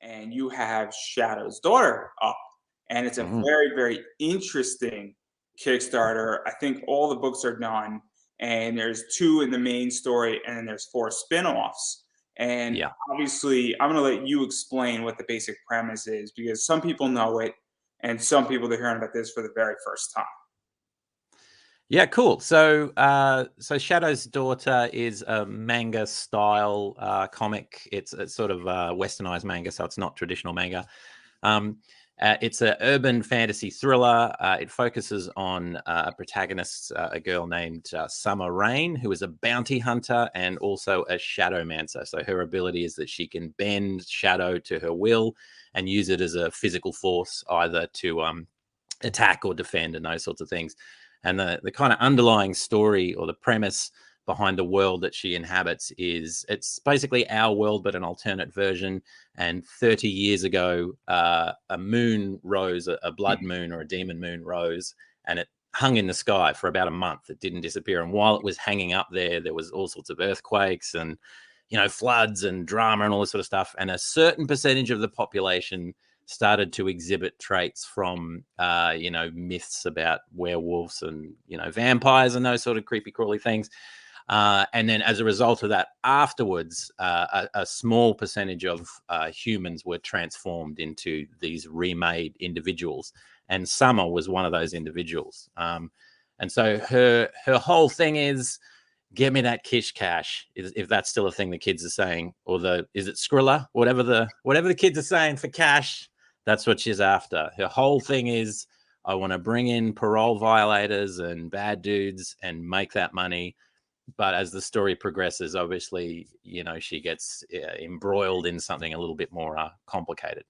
and you have Shadow's daughter up, and it's a Mm. very, very interesting Kickstarter. I think all the books are done, and there's two in the main story, and then there's four spin-offs. And Yeah. obviously, I'm going to let you explain what the basic premise is because some people know it, and some people they're hearing about this for the very first time. Yeah, cool. So Shadow's Daughter is a manga style comic. It's sort of westernized manga, so it's not traditional manga. Um, it's an urban fantasy thriller. It focuses on a protagonist, a girl named Summer Rain, who is a bounty hunter and also a shadowmancer. So her ability is that she can bend shadow to her will and use it as a physical force, either to attack or defend and those sorts of things. And the kind of underlying story or the premise behind the world that she inhabits is it's basically our world, but an alternate version. And 30 years ago, a moon rose, a blood moon or a demon moon rose, and it hung in the sky for about a month. It didn't disappear. And while it was hanging up there, there was all sorts of earthquakes and, floods and drama and all this sort of stuff. And a certain percentage of the population started to exhibit traits from myths about werewolves and vampires and those sort of creepy crawly things, and then as a result of that afterwards, a small percentage of humans were transformed into these remade individuals, and Summer was one of those individuals. And so her whole thing is, get me that kish cash, if that's still a thing the kids are saying, or is it Skrilla, whatever the kids are saying for cash. That's what she's after. Her whole thing is, I want to bring in parole violators and bad dudes and make that money. But as the story progresses, obviously, she gets embroiled in something a little bit more complicated.